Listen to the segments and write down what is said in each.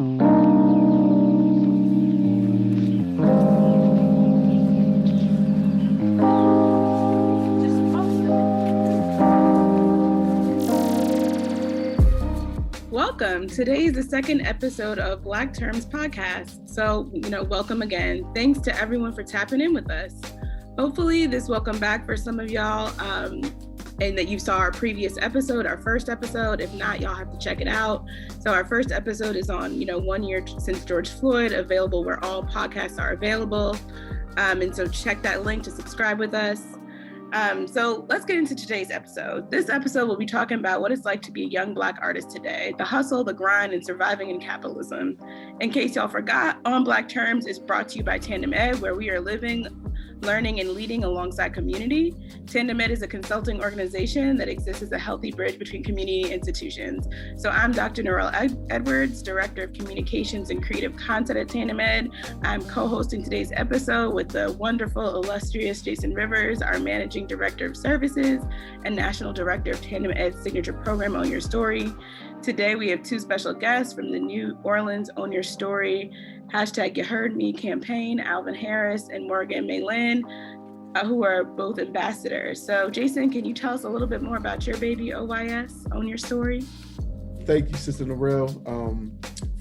Welcome. Today is the second episode of Black Terms Podcast. So, welcome again. Thanks to everyone for tapping in with us. Hopefully this welcome back for some of y'all and that you saw our previous episode, our first episode. If not, y'all have to check it out. So our first episode is on, 1 year since George Floyd, available where all podcasts are available. And so check that link to subscribe with us. So let's get into today's episode. This episode will be talking about what it's like to be a young Black artist today, the hustle, the grind, and surviving in capitalism. In case y'all forgot, On Black Terms is brought to you by Tandem Ed, where we are living, learning, and leading alongside community. Tandem Ed is a consulting organization that exists as a healthy bridge between community and institutions. So I'm Dr. Norrell Edwards, Director of Communications and Creative Content at Tandem Ed. I'm co-hosting today's episode with the wonderful, illustrious Jason Rivers, our Managing Director of Services and National Director of Tandem Ed's signature program, Own Your Story. Today, we have two special guests from the New Orleans Own Your Story #YouHeardMe campaign, Alvin Harris and Morgan Malin, who are both ambassadors. So Jason, can you tell us a little bit more about your baby, OYS, Own Your Story? Thank you, Sister Norrell,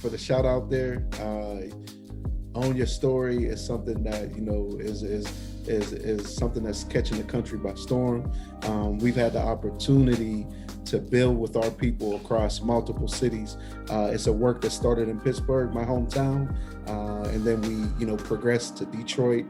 for the shout out there. Own Your Story is something that, is something that's catching the country by storm. We've had the opportunity to build with our people across multiple cities. It's a work that started in Pittsburgh, my hometown, and then we, progressed to Detroit,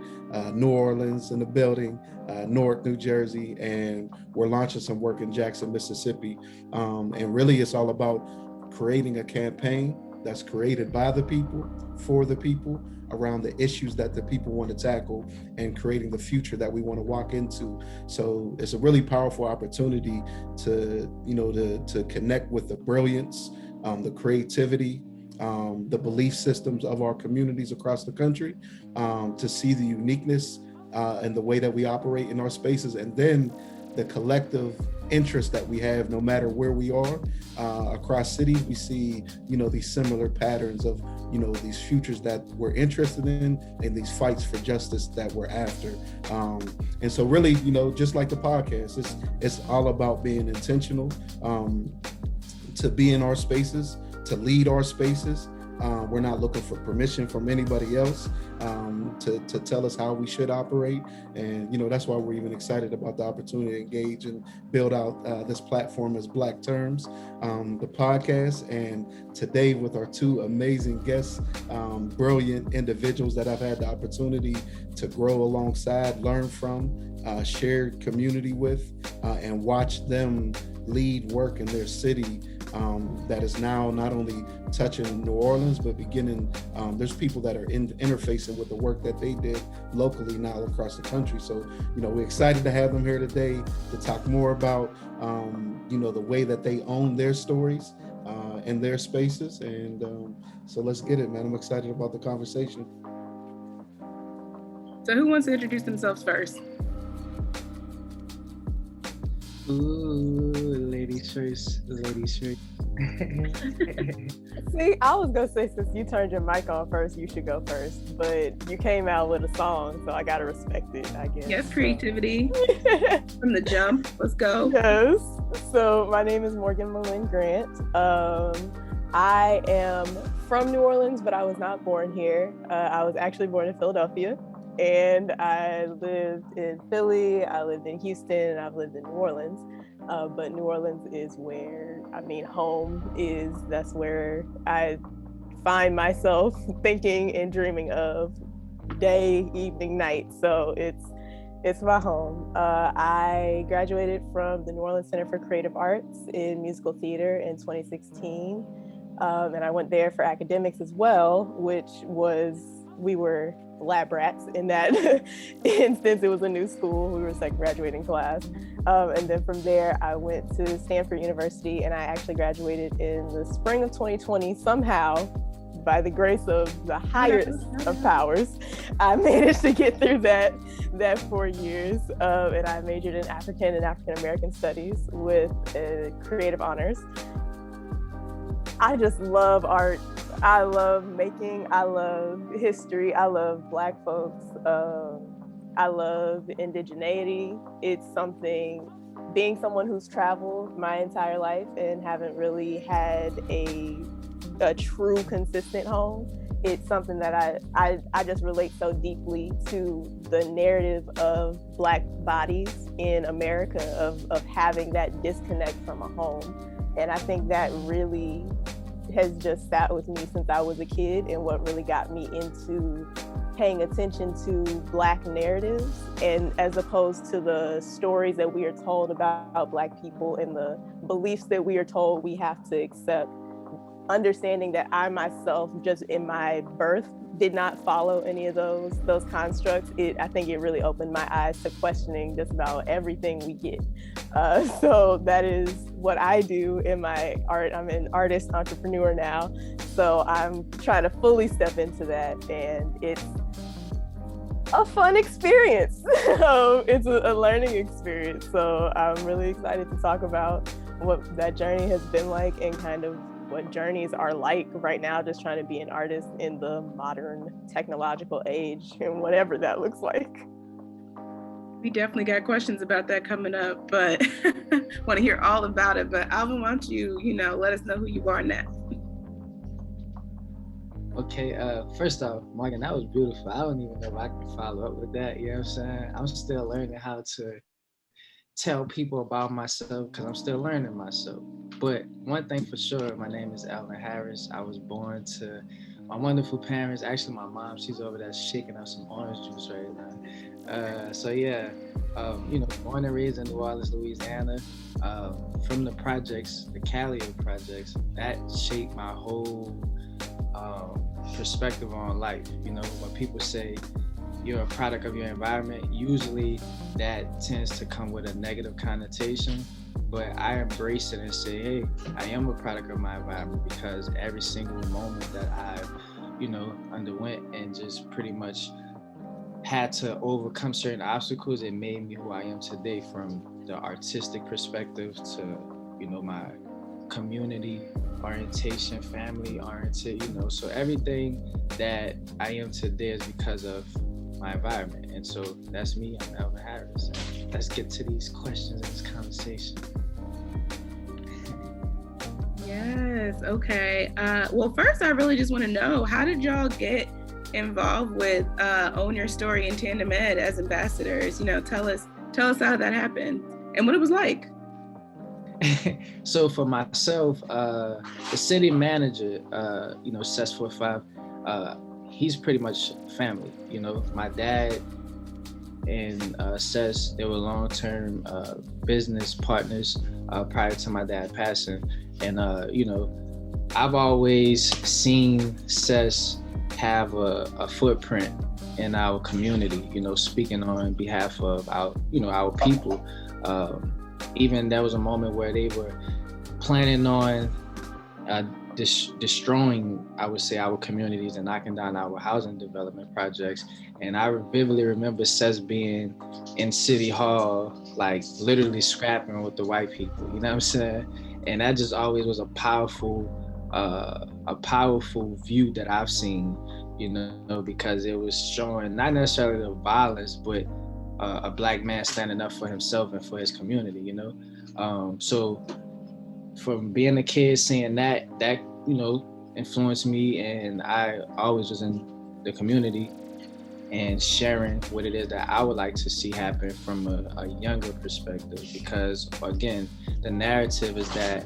New Orleans in the building, Newark, New Jersey, and we're launching some work in Jackson, Mississippi. And really it's all about creating a campaign that's created by the people, for the people, around the issues that the people want to tackle and creating the future that we want to walk into. So it's a really powerful opportunity to connect with the brilliance, the creativity, the belief systems of our communities across the country, to see the uniqueness and the way that we operate in our spaces, and then the collective interest that we have, no matter where we are across cities. We see, these similar patterns of, these futures that we're interested in and these fights for justice that we're after. And so really, just like the podcast, it's all about being intentional to be in our spaces, to lead our spaces. We're not looking for permission from anybody else to tell us how we should operate. And, that's why we're even excited about the opportunity to engage and build out this platform as Black Terms, the podcast. And today with our two amazing guests, brilliant individuals that I've had the opportunity to grow alongside, learn from, share community with, and watch them lead work in their city. That is now not only touching New Orleans, but beginning, there's people that are interfacing with the work that they did locally now across the country. So, we're excited to have them here today to talk more about, the way that they own their stories and their spaces. And so let's get it, man. I'm excited about the conversation. So who wants to introduce themselves first? Ooh, ladies first. See, I was gonna say, since you turned your mic on first, you should go first, but you came out with a song, so I gotta respect it, I guess. Yes, creativity from the jump. Let's go. Yes. So my name is Morgan Malin-Grant. I am from New Orleans, but I was not born here. I was actually born in Philadelphia. And I lived in Philly, I lived in Houston, and I've lived in New Orleans. But New Orleans is where, home is. That's where I find myself thinking and dreaming of day, evening, night. So it's my home. I graduated from the New Orleans Center for Creative Arts in musical theater in 2016. And I went there for academics as well, we were lab rats in that instance. It was a new school. We were like graduating class. And then from there, I went to Stanford University, and I actually graduated in the spring of 2020. Somehow, by the grace of the highest of powers, I managed to get through that 4 years. And I majored in African and African American studies with creative honors. I just love art. I love making, I love history, I love Black folks, I love indigeneity. It's something, being someone who's traveled my entire life and haven't really had a true consistent home, it's something that I just relate so deeply to the narrative of Black bodies in America, of having that disconnect from a home. And I think that really has just sat with me since I was a kid, and what really got me into paying attention to Black narratives, and as opposed to the stories that we are told about Black people and the beliefs that we are told we have to accept. Understanding that I myself, just in my birth, did not follow any of those constructs. I think it really opened my eyes to questioning just about everything we get. So that is what I do in my art. I'm an artist entrepreneur now, so I'm trying to fully step into that, and it's a fun experience. It's a learning experience. So I'm really excited to talk about what that journey has been like, and kind of what journeys are like right now, just trying to be an artist in the modern technological age, and whatever that looks like. We definitely got questions about that coming up, but want to hear all about it. But Alvin, why don't you let us know who you are now? Okay, first off, Morgan, that was beautiful. I don't even know if I can follow up with that, you know what I'm saying? I'm still learning how to tell people about myself, because I'm still learning myself. But one thing for sure, my name is Alvin Harris. I was born to my wonderful parents. Actually, my mom, she's over there shaking up some orange juice right now. So yeah, born and raised in New Orleans, Louisiana. From the projects, the Calio projects, that shaped my whole perspective on life. When people say you're a product of your environment, usually that tends to come with a negative connotation. But I embrace it and say, hey, I am a product of my environment, because every single moment that I've, underwent and just pretty much had to overcome certain obstacles, it made me who I am today, from the artistic perspective to, my community orientation, family oriented, so everything that I am today is because of my environment. And so that's me. I'm Alvin Harris. Let's get to these questions and this conversation. Yes. Okay. Well, first, I really just want to know, how did y'all get involved with Own Your Story and Tandem Ed as ambassadors? Tell us how that happened and what it was like. So for myself, the city manager, Cess 45, he's pretty much family. My dad and Cess, they were long-term business partners prior to my dad passing. And, I've always seen Cess have a footprint in our community, speaking on behalf of our people. Even there was a moment where they were planning on destroying, I would say, our communities and knocking down our housing development projects. And I vividly remember Cess being in City Hall, like literally scrapping with the white people, you know what I'm saying? And that just always was a powerful view that I've seen, because it was showing not necessarily the violence, but a Black man standing up for himself and for his community, So from being a kid, seeing that influenced me, and I always was in the community and sharing what it is that I would like to see happen from a younger perspective. Because again, the narrative is that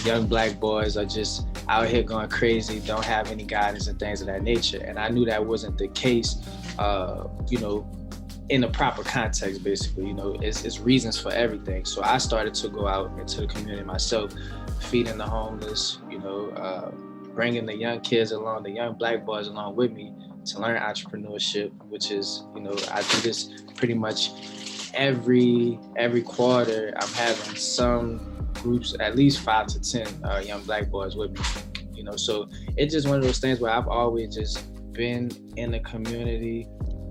young Black boys are just out here going crazy, don't have any guidance and things of that nature. And I knew that wasn't the case, in the proper context, basically. It's reasons for everything. So I started to go out into the community myself, feeding the homeless, bringing the young kids along, the young Black boys along with me, to learn entrepreneurship, which is, I do this pretty much every quarter. I'm having some groups, at least 5 to 10 young Black boys with me, so it's just one of those things where I've always just been in the community,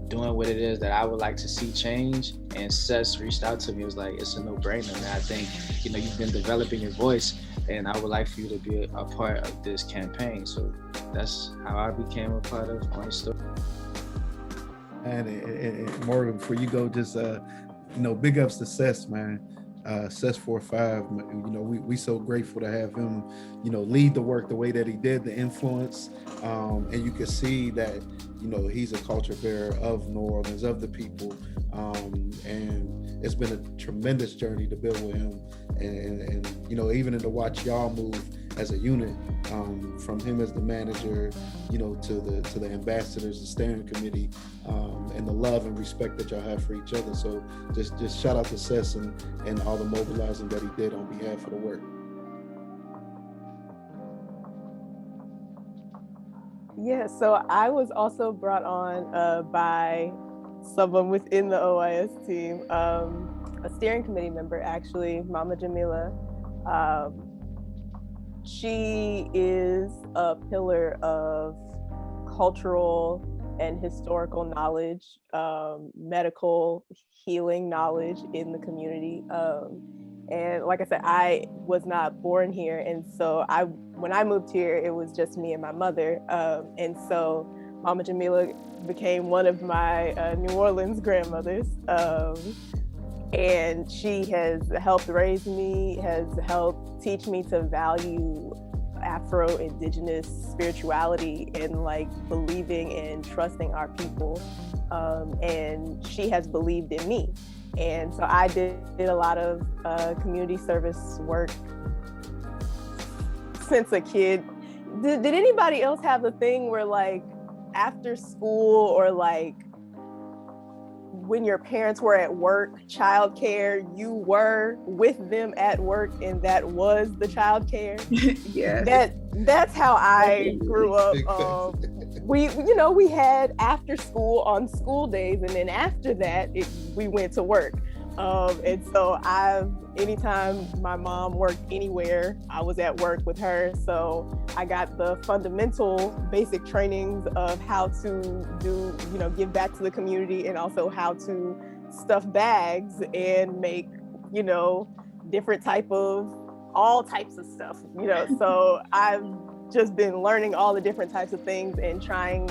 doing what it is that I would like to see change. And Cess reached out to me, was like, it's a no-brainer, man. I think, you've been developing your voice, and I would like for you to be a part of this campaign. So that's how I became a part of OYSNOLA. And Morgan, before you go, just big ups to Sess, man. Sess 45, we so grateful to have him, lead the work the way that he did, the influence, and you can see that, he's a culture bearer of New Orleans, of the people, and it's been a tremendous journey to build with him, and even to watch y'all move as a unit, from him as the manager, to the ambassadors, the steering committee, and the love and respect that y'all have for each other. So just shout out to Sess and all the mobilizing that he did on behalf of the work. Yeah, so I was also brought on by someone within the OYS team, a steering committee member, actually, Mama Jamila. She is a pillar of cultural and historical knowledge, medical healing knowledge in the community. And like I said, I was not born here. And so when I moved here, it was just me and my mother. And so Mama Jamila became one of my New Orleans grandmothers. And she has helped raise me, has helped teach me to value Afro-Indigenous spirituality and like believing and trusting our people. And she has believed in me. And so I did a lot of community service work since a kid. Did anybody else have the thing where like after school or like when your parents were at work, childcare, you were with them at work and that was the childcare? Yeah. That's how I grew up. We had after school on school days, and then after that, we went to work. And so anytime my mom worked anywhere, I was at work with her. So I got the fundamental basic trainings of how to do, give back to the community, and also how to stuff bags and make, different all types of stuff, So I've just been learning all the different types of things and trying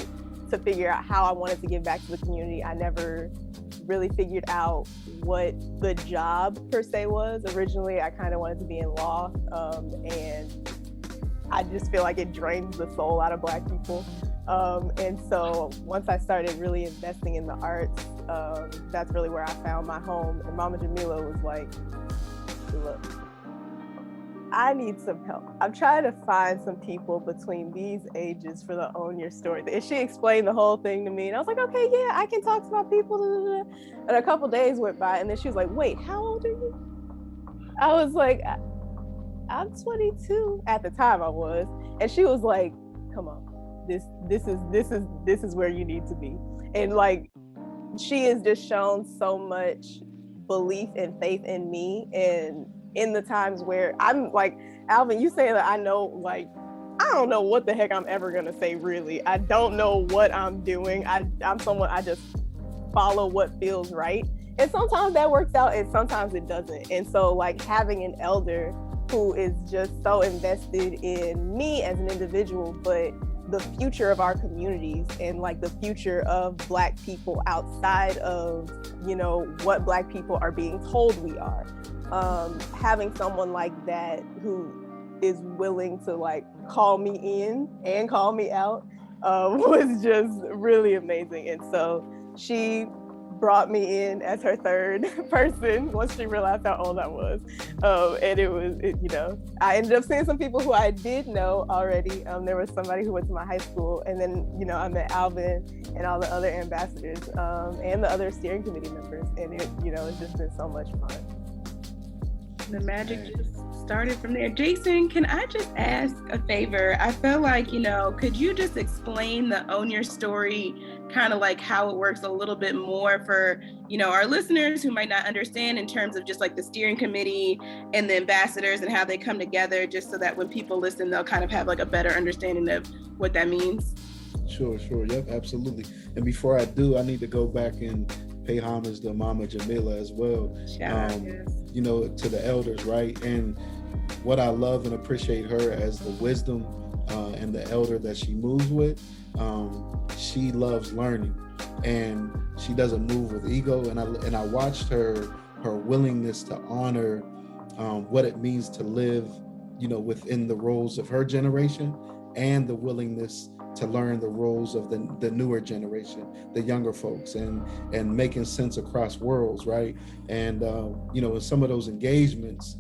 to figure out how I wanted to give back to the community. I never really figured out what the job per se was. Originally, I kind of wanted to be in law, and I just feel like it drains the soul out of Black people. And so once I started really investing in the arts, that's really where I found my home. And Mama Jamila was like, look, I need some help. I'm trying to find some people between these ages for the Own Your Story. And she explained the whole thing to me, and I was like, okay, yeah, I can talk to my people. And a couple days went by, and then she was like, wait, how old are you? I was like, I'm 22. At the time I was. And she was like, come on, this is where you need to be. And like, she has just shown so much belief and faith in me, and in the times where I'm like, Alvin, you say that I know, like, I don't know what the heck I'm ever gonna say, really. I don't know what I'm doing. I'm someone, I just follow what feels right. And sometimes that works out and sometimes it doesn't. And so like having an elder who is just so invested in me as an individual, but the future of our communities and like the future of Black people outside of, what Black people are being told we are. Having someone like that who is willing to like call me in and call me out was just really amazing. And so she brought me in as her third person once she realized how old I was. And it was, I ended up seeing some people who I did know already. There was somebody who went to my high school, and then, I met Alvin and all the other ambassadors and the other steering committee members. And it's just been so much fun. The magic just started from there. Jason, can I just ask a favor? I feel like, could you just explain the Own Your Story, kind of like how it works a little bit more for, our listeners who might not understand in terms of just like the steering committee and the ambassadors and how they come together, just so that when people listen, they'll kind of have like a better understanding of what that means? Sure. Yep, absolutely. And before I do, I need to go back and pay homage to Mama Jamila as well. Yes. To the elders, right? And what I love and appreciate her as the wisdom and the elder that she moves with, she loves learning, and she doesn't move with ego. And I watched her willingness to honor what it means to live, within the roles of her generation, and the willingness to learn the roles of the newer generation, the younger folks, and making sense across worlds, right? And in some of those engagements,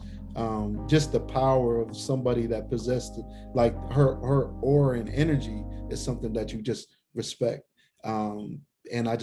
just the power of somebody that possessed like her aura and energy is something that you just respect. And I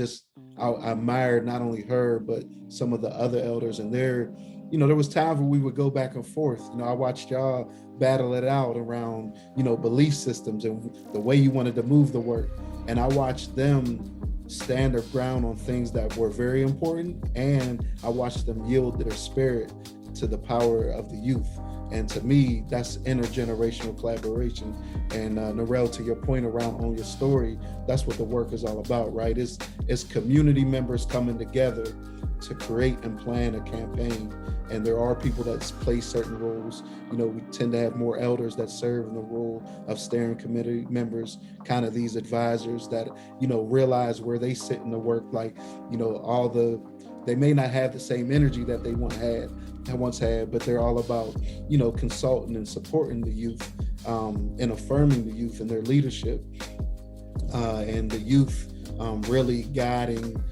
admired not only her, but some of the other elders. And there was times where we would go back and forth. I watched y'all battle it out around, belief systems and the way you wanted to move the work. And I watched them stand their ground on things that were very important. And I watched them yield their spirit to the power of the youth. And to me, that's intergenerational collaboration. And Norrell, to your point around Own Your Story, that's what the work is all about, right? It's community members coming together to create and plan a campaign. And there are people that play certain roles. We tend to have more elders that serve in the role of steering committee members, kind of these advisors that, realize where they sit in the work, like, they may not have the same energy that they once had, but they're all about, consulting and supporting the youth, and affirming the youth and their leadership, and the youth really guiding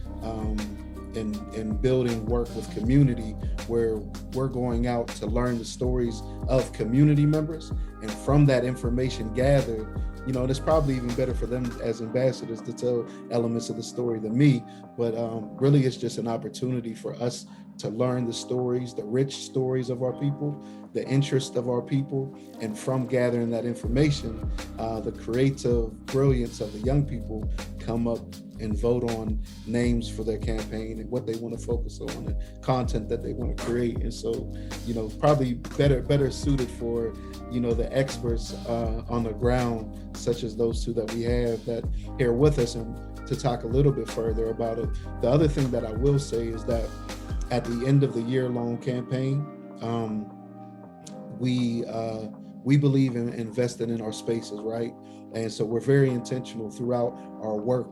and building work with community, where we're going out to learn the stories of community members, and from that information gathered, and it's probably even better for them as ambassadors to tell elements of the story than me, but really it's just an opportunity for us to learn the stories, the rich stories of our people, the interest of our people, and from gathering that information, the creative brilliance of the young people come up and vote on names for their campaign and what they want to focus on and content that they want to create. And so, probably better suited for, the experts on the ground, such as those two that we have that here with us, and to talk a little bit further about it. The other thing that I will say is that at the end of the year-long campaign, we believe in investing in our spaces, right? And so we're very intentional throughout our work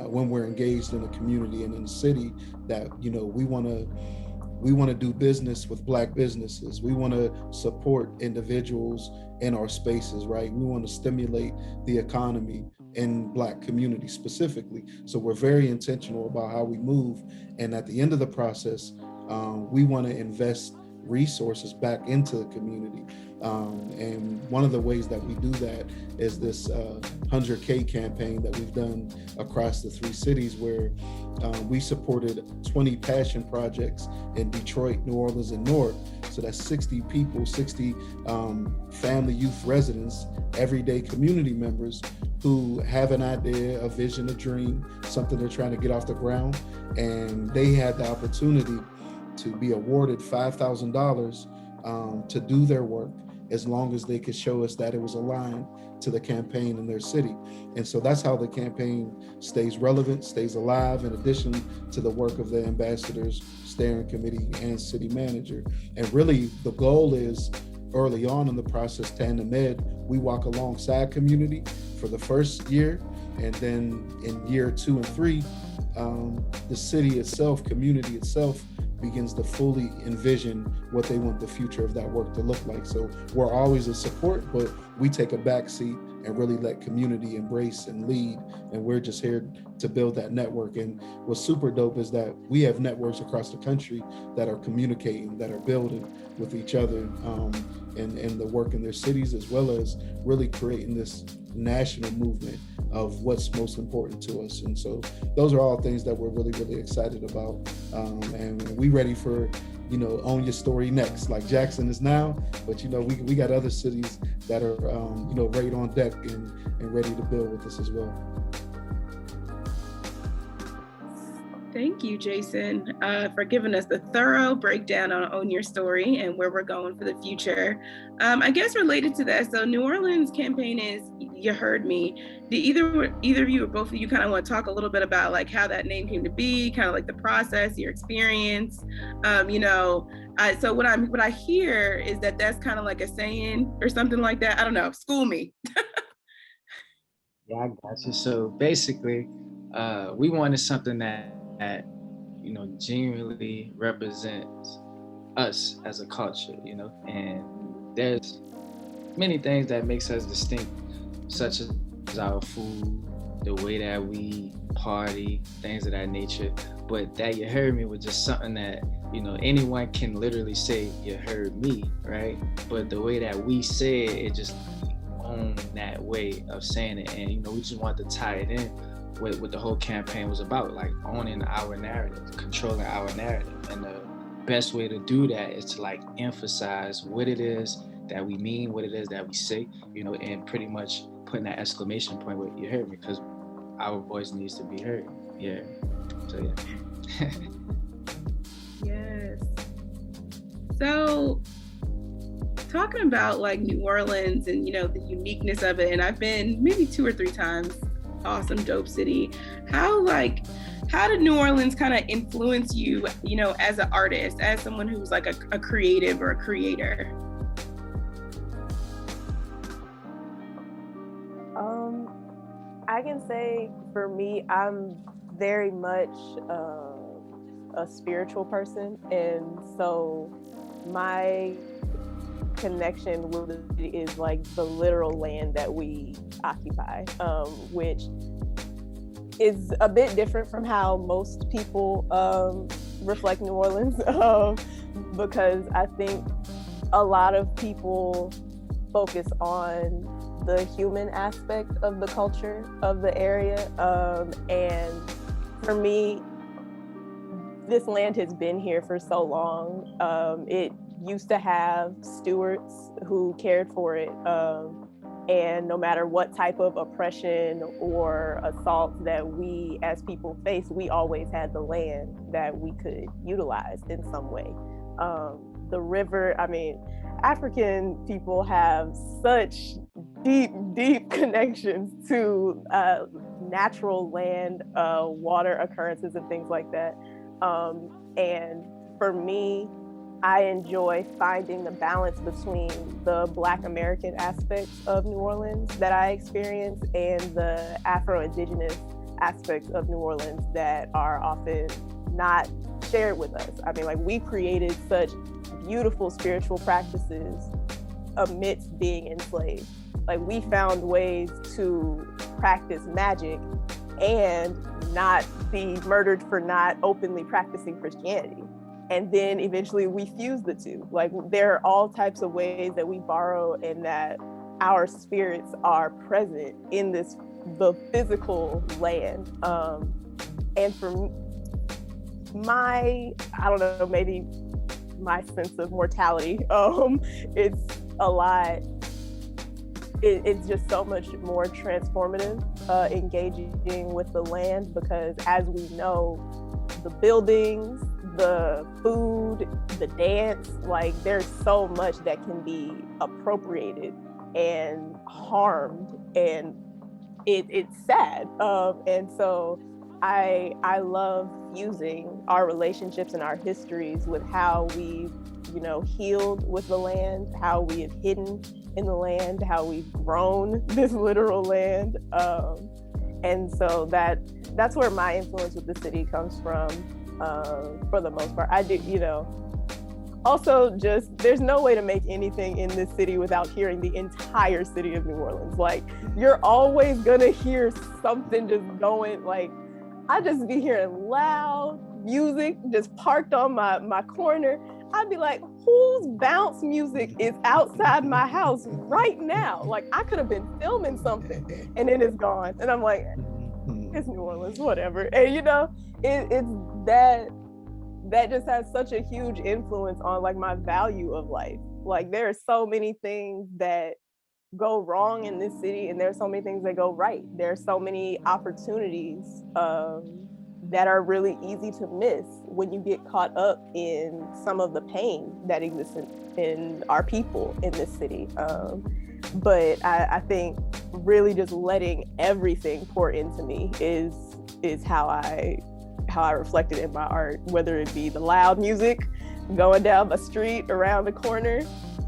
when we're engaged in the community and in the city that, we want to do business with Black businesses. We want to support individuals in our spaces, right? We want to stimulate the economy in Black communities specifically. So we're very intentional about how we move. And at the end of the process, we want to invest resources back into the community. And one of the ways that we do that is this 100K campaign that we've done across the 3 cities, where we supported 20 passion projects in Detroit, New Orleans, and Newark. So that's 60 people, 60 family youth residents, everyday community members who have an idea, a vision, a dream, something they're trying to get off the ground. And they had the opportunity to be awarded $5,000 to do their work, as long as they could show us that it was aligned to the campaign in their city. And so that's how the campaign stays relevant, stays alive, in addition to the work of the ambassadors, steering committee, and city manager. And really the goal is, early on in the process, Tandem Ed, we walk alongside community for the first year, and then in year 2 and 3, the city itself, community itself, begins to fully envision what they want the future of that work to look like. So we're always a support, but we take a back seat and really let community embrace and lead. And we're just here to build that network. And what's super dope is that we have networks across the country that are communicating, that are building with each other, and the work in their cities, as well as really creating this national movement of what's most important to us. And so those are all things that we're really, really excited about. And we ready for, Own Your Story next, like Jackson is now, but we got other cities that are, right on deck and ready to build with us as well. Thank you, Jason, for giving us the thorough breakdown on Own Your Story and where we're going for the future. I guess related to that, so New Orleans campaign is You Heard Me. Do either of you or both of you kind of want to talk a little bit about like how that name came to be, kind of like the process, your experience? So what I hear is that that's kind of like a saying or something like that. I don't know. School me. Yeah, I got you. So basically, we wanted something that genuinely represents us as a culture, and there's many things that makes us distinct, such as our food, the way that we party, things of that nature. But that You Heard Me was just something that, anyone can literally say, you heard me, right? But the way that we say it just own that way of saying it. And, we just wanted to tie it in with what the whole campaign was about, like owning our narrative, controlling our narrative. And the best way to do that is to like emphasize what it is that we mean, what it is that we say, and pretty much putting that exclamation point where you heard me, because our voice needs to be heard. Yeah. So yeah. Yes. So talking about like New Orleans and the uniqueness of it, and I've been maybe 2 or 3 times. Awesome, dope city. How did New Orleans kind of influence you, as an artist, as someone who's like a creative or a creator? I can say for me, I'm very much a spiritual person, and so my connection with it is like the literal land that we occupy, which is a bit different from how most people reflect New Orleans, because I think a lot of people focus on the human aspect of the culture of the area, and for me, this land has been here for so long. It used to have stewards who cared for it, and no matter what type of oppression or assault that we as people face, we always had the land that we could utilize in some way. The river, African people have such deep connections to natural land, water occurrences and things like that. And for me, I enjoy finding the balance between the Black American aspects of New Orleans that I experience and the Afro-Indigenous aspects of New Orleans that are often not shared with us. We created such beautiful spiritual practices amidst being enslaved. We found ways to practice magic and not be murdered for not openly practicing Christianity. And then eventually we fuse the two. There are all types of ways that we borrow and that our spirits are present in the physical land. And for maybe my sense of mortality, it's a lot. It's just so much more transformative, engaging with the land, because as we know, the buildings, the food, the dance, there's so much that can be appropriated and harmed, and it's sad. And so I love fusing our relationships and our histories with how we've, healed with the land, how we have hidden in the land, how we've grown this literal land. And so that's where my influence with the city comes from, for the most part. I do, also just, there's no way to make anything in this city without hearing the entire city of New Orleans. You're always gonna hear something just going, I just be hearing loud music just parked on my corner. I'd be like, whose bounce music is outside my house right now? I could have been filming something and then it's gone. And I'm like, it's New Orleans, whatever. And it's that just has such a huge influence on my value of life. There are so many things that go wrong in this city, and there are so many things that go right. There are so many opportunities that are really easy to miss when you get caught up in some of the pain that exists in our people in this city. But I think really just letting everything pour into me is how I reflect it in my art, whether it be the loud music going down the street around the corner,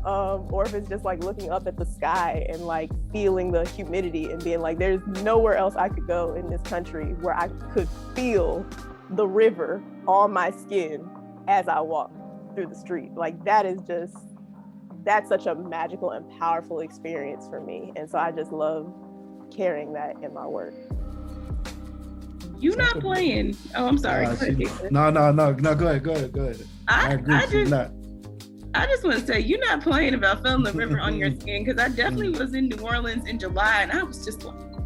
or if it's just like looking up at the sky and like feeling the humidity and being like, there's nowhere else I could go in this country where I could feel the river on my skin as I walk through the street. Like that's such a magical and powerful experience for me. And so I just love carrying that in my work. You not playing. Oh, I'm sorry. No, go ahead. I agree. I just want to say, you're not playing about feeling the river on your skin, because I definitely was in New Orleans in July, and I was just like, wow.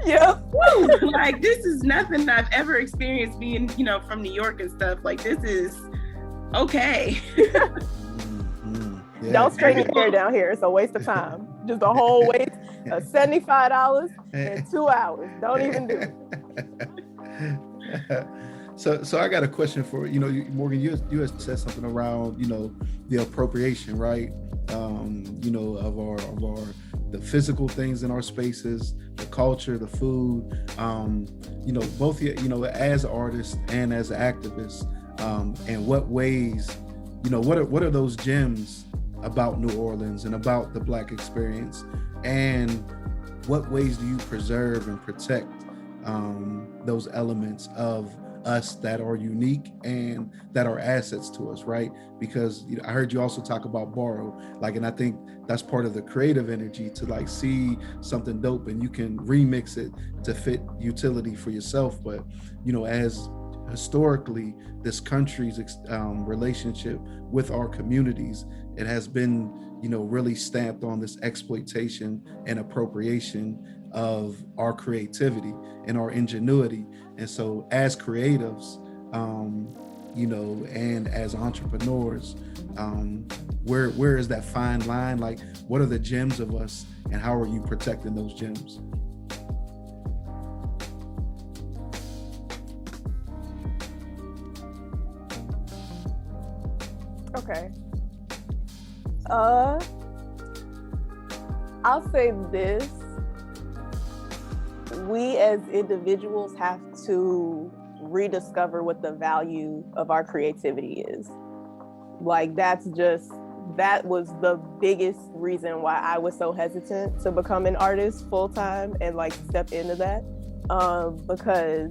Yeah. Woo, like, this is nothing I've ever experienced being, from New York and stuff. Like, this is okay. Yeah. Don't straighten your hair down here. It's a waste of time. Just a whole waste of $75 in 2 hours. Don't even do it. So I got a question for Morgan. You had said something around the appropriation, right? Of our the physical things in our spaces, the culture, the food. Both as artists and as activists. And what ways, what are those gems about New Orleans and about the Black experience, and what ways do you preserve and protect those elements of us that are unique and that are assets to us, right? Because I heard you also talk about borrow, and I think that's part of the creative energy to see something dope and you can remix it to fit utility for yourself. But as historically this country's relationship with our communities, it has been really stamped on this exploitation and appropriation of our creativity and our ingenuity. And so as creatives, and as entrepreneurs, where is that fine line? Like, what are the gems of us and how are you protecting those gems? Okay. I'll say this. We as individuals have to rediscover what the value of our creativity is. That was the biggest reason why I was so hesitant to become an artist full time and step into that. Because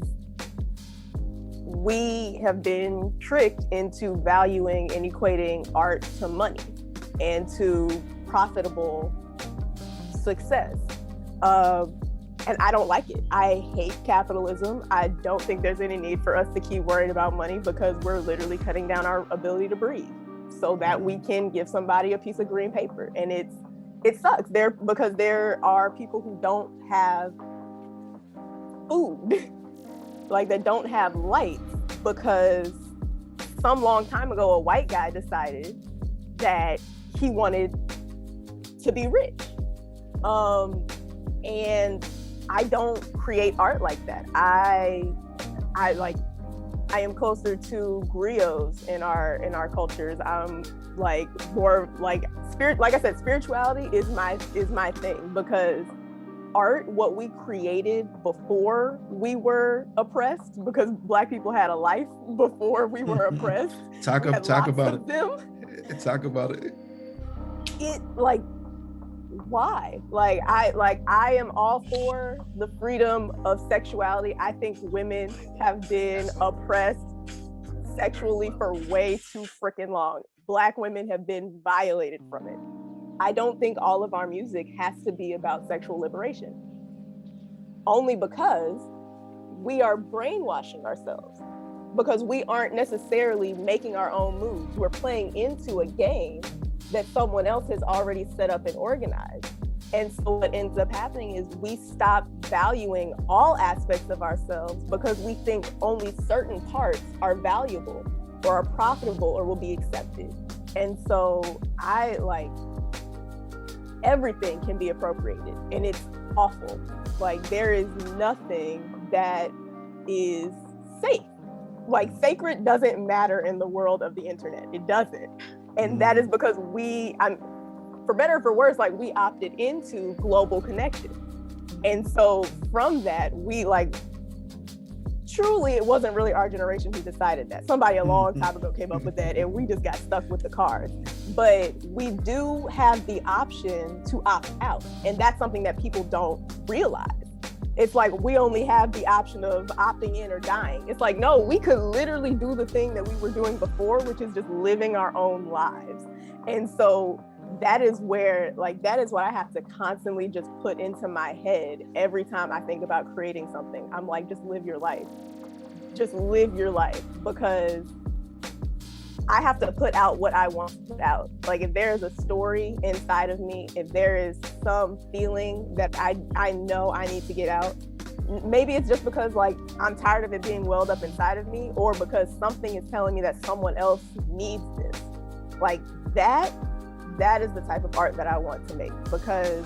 we have been tricked into valuing and equating art to money and to profitable success. And I don't like it. I hate capitalism. I don't think there's any need for us to keep worrying about money, because we're literally cutting down our ability to breathe so that we can give somebody a piece of green paper. And it sucks because there are people who don't have food, that don't have lights, because some long time ago, a white guy decided that he wanted to be rich. And I don't create art like that. I am closer to griots in our cultures. I'm more spirit. Like I said, spirituality is my thing, because art, what we created before we were oppressed, because Black people had a life before we were oppressed. Talk about it. Talk about it. Why? I am all for the freedom of sexuality. I think women have been oppressed sexually for way too freaking long. Black women have been violated from it. I don't think all of our music has to be about sexual liberation, only because we are brainwashing ourselves, because we aren't necessarily making our own moves. We're playing into a game that someone else has already set up and organized. And so what ends up happening is we stop valuing all aspects of ourselves because we think only certain parts are valuable or are profitable or will be accepted. And so everything can be appropriated, and it's awful. There is nothing that is safe. Like sacred doesn't matter in the world of the internet. It doesn't. And that is because for better or for worse, like we opted into global connection. And so from that, we like, truly, it wasn't really our generation who decided that. Somebody a long time ago came up with that and we just got stuck with the cards. But we do have the option to opt out. And that's something that people don't realize. It's like we only have the option of opting in or dying. It's like, no, we could literally do the thing that we were doing before, which is just living our own lives. And so that is where, like, that is what I have to constantly just put into my head every time I think about creating something. I'm like, just live your life. Just live your life, because I have to put out what I want to put out. Like if there is a story inside of me, if there is some feeling that I know I need to get out, maybe it's just because like I'm tired of it being welled up inside of me, or because something is telling me that someone else needs this. Like that is the type of art that I want to make, because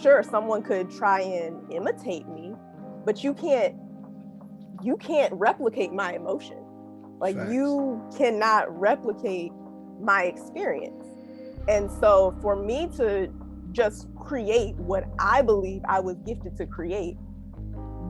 sure, someone could try and imitate me, but you can't replicate my emotion. Like Facts. You cannot replicate my experience. And so for me to just create what I believe I was gifted to create,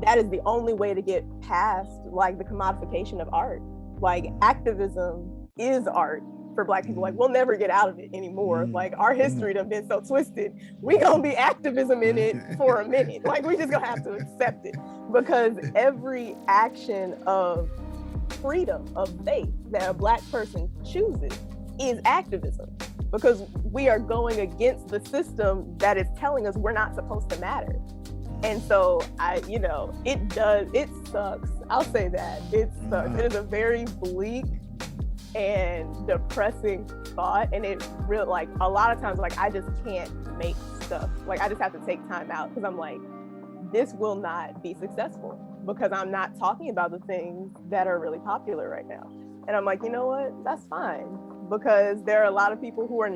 that is the only way to get past like the commodification of art. Like activism is art for Black people. Like we'll never get out of it anymore. Like our history done been so twisted. We gonna be activism in it for a minute. Like we just gonna have to accept it, because every action of freedom of faith that a Black person chooses is activism, because we are going against the system that is telling us we're not supposed to matter. And so it sucks. I'll say that it sucks. It is a very bleak and depressing thought, and it really, like, a lot of times, like, I just can't make stuff. Like I just have to take time out, because I'm like, this will not be successful, because I'm not talking about the things that are really popular right now. And I'm like, you know what? That's fine, because there are a lot of people who are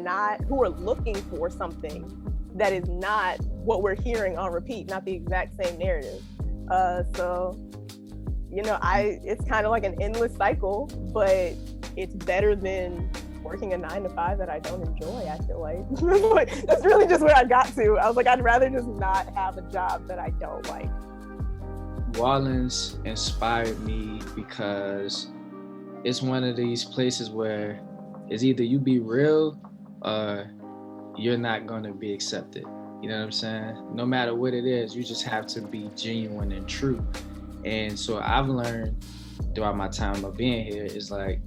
looking for something that is not what we're hearing on repeat, not the exact same narrative. So, it's kind of like an endless cycle, but it's better than working a 9-to-5 that I don't enjoy, I feel like. That's really just where I got to. I was like, I'd rather just not have a job that I don't like. New Orleans inspired me because it's one of these places where it's either you be real or you're not going to be accepted. You know what I'm saying? No matter what it is, you just have to be genuine and true. And so I've learned throughout my time of being here is like,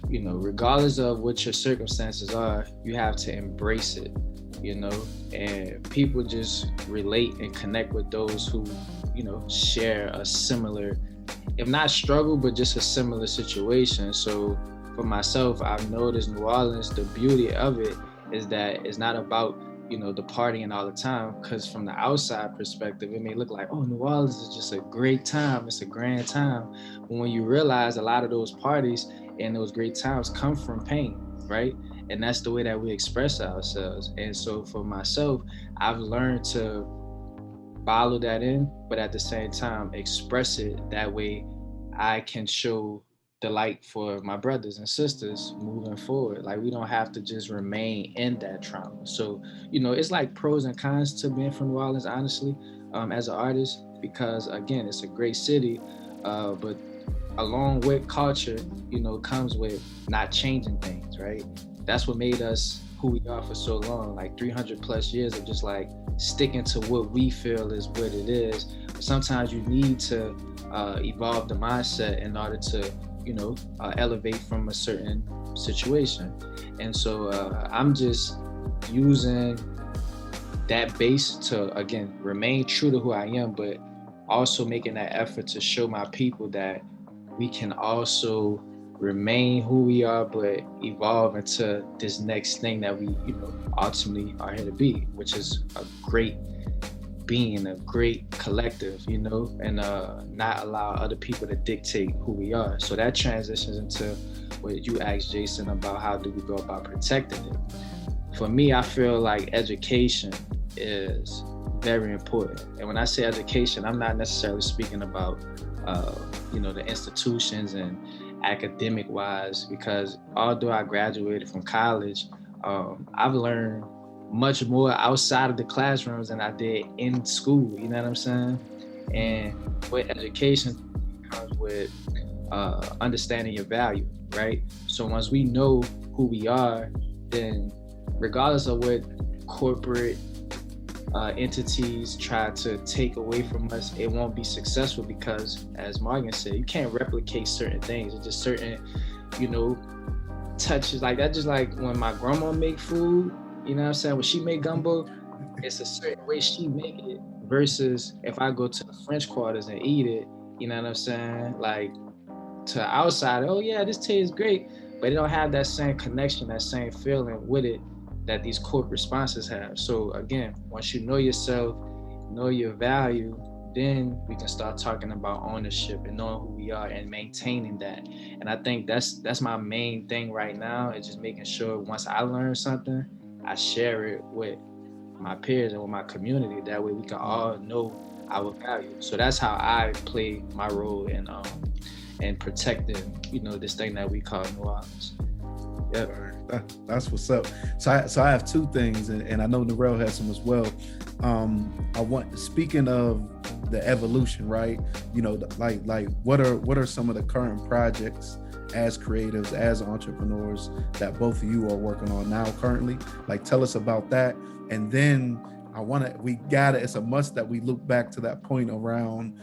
regardless of what your circumstances are, you have to embrace it, and people just relate and connect with those who, share a similar, if not struggle, but just a similar situation. So for myself, I've noticed New Orleans, the beauty of it is that it's not about, the partying all the time, because from the outside perspective, it may look like, oh, New Orleans is just a great time. It's a grand time. But when you realize a lot of those parties and those great times come from pain, right? And that's the way that we express ourselves. And so for myself, I've learned to follow that in, but at the same time, express it that way I can show the light for my brothers and sisters moving forward. Like we don't have to just remain in that trauma. So, it's like pros and cons to being from New Orleans, honestly, as an artist, because again, it's a great city, but along with culture, comes with not changing things, right? That's what made us who we are for so long, like 300 plus years of just like sticking to what we feel is what it is. But sometimes you need to evolve the mindset in order to, elevate from a certain situation. And so I'm just using that base to, again, remain true to who I am, but also making that effort to show my people that we can also remain who we are, but evolve into this next thing that we, ultimately are here to be, which is a great being, a great collective, and not allow other people to dictate who we are. So that transitions into what you asked Jason about, how do we go about protecting it? For me, I feel like education is very important. And when I say education, I'm not necessarily speaking about the institutions and academic wise, because although I graduated from college, I've learned much more outside of the classrooms than I did in school, you know what I'm saying? And with education comes with understanding your value, right? So once we know who we are, then regardless of what corporate entities try to take away from us, it won't be successful, because as Morgan said, you can't replicate certain things. It's just certain, touches like that. Just like when my grandma make food, you know what I'm saying? When she make gumbo, it's a certain way she make it versus if I go to the French Quarters and eat it, you know what I'm saying? Like to outside, oh yeah, this tastes great, but it don't have that same connection, that same feeling with it that these corporate sponsors have. So again, once you know yourself, know your value, then we can start talking about ownership and knowing who we are and maintaining that. And I think that's my main thing right now, is just making sure once I learn something, I share it with my peers and with my community. That way we can all know our value. So that's how I play my role in protecting, this thing that we call New Orleans. Yep. That's what's up. So I have two things, and I know Norrell has some as well. Speaking of the evolution, right? Like what are some of the current projects as creatives, as entrepreneurs that both of you are working on now currently? Like, tell us about that. And then it's a must that we look back to that point around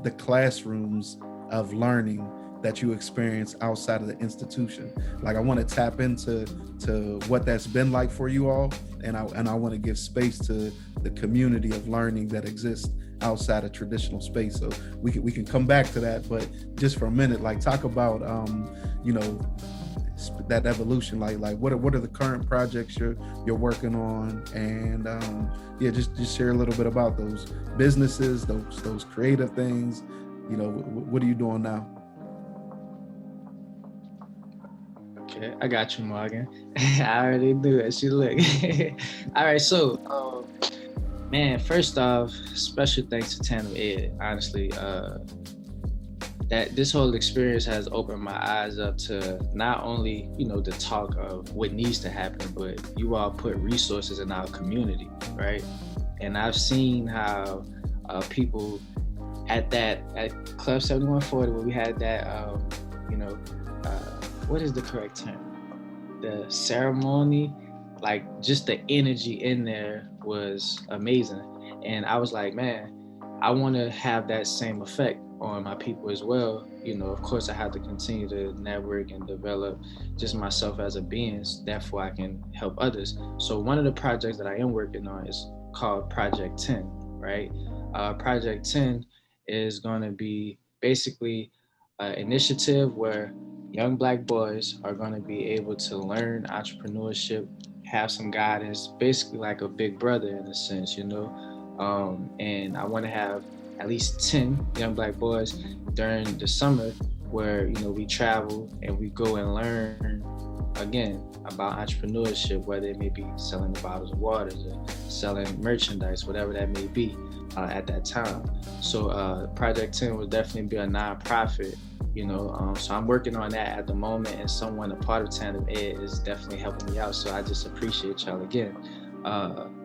the classrooms of learning that you experience outside of the institution. Like, I want to tap into what that's been like for you all, and I want to give space to the community of learning that exists outside of traditional space. So we can come back to that, but just for a minute, like, talk about that evolution. Like what are the current projects you're working on, and just share a little bit about those businesses, those creative things. What are you doing now? Okay, I got you, Morgan. I already knew it. She look. All right, so, man, first off, special thanks to Tandem Ed. Honestly, that this whole experience has opened my eyes up to not only, the talk of what needs to happen, but you all put resources in our community, right? And I've seen how people at Club 7140, where we had that, what is the correct term? The ceremony, like just the energy in there was amazing. And I was like, man, I want to have that same effect on my people as well. Of course I have to continue to network and develop just myself as a being, therefore I can help others. So one of the projects that I am working on is called Project 10, right? Project 10 is going to be basically an initiative where young Black boys are going to be able to learn entrepreneurship, have some guidance, basically like a big brother in a sense, and I want to have at least 10 young Black boys during the summer where, we travel and we go and learn, again, about entrepreneurship, whether it may be selling the bottles of water or selling merchandise, whatever that may be at that time. So Project 10 will definitely be a nonprofit, so I'm working on that at the moment, and someone a part of Tandem Ed is definitely helping me out. So I just appreciate y'all again.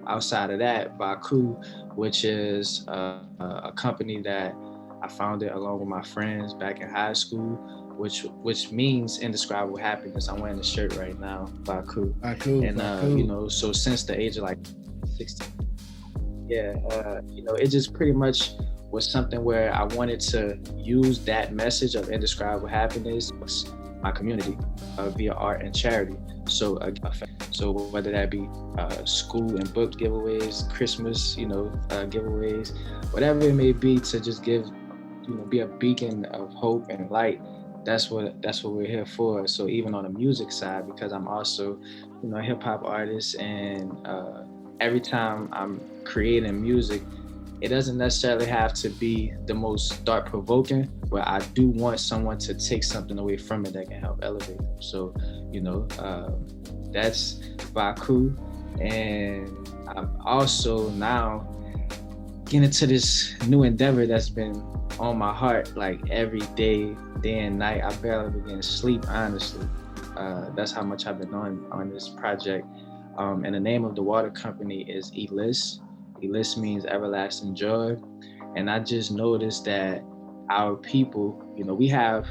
Outside of that, Baku, which is a company that I founded along with my friends back in high school, which means indescribable happiness. I'm wearing the shirt right now, Baku. And so since the age of like 16, it just pretty much was something where I wanted to use that message of indescribable happiness, my community, via art and charity. So whether that be school and book giveaways, Christmas, giveaways, whatever it may be, to just give, be a beacon of hope and light. That's what we're here for. So even on the music side, because I'm also, a hip hop artist, and every time I'm creating music, it doesn't necessarily have to be the most thought-provoking, but I do want someone to take something away from it that can help elevate them. So, that's Baku. And I'm also now getting into this new endeavor that's been on my heart, like every day and night. I barely begin to sleep, honestly. That's how much I've been on this project. And the name of the water company is Elis. Elis means everlasting joy. And I just noticed that our people, we have,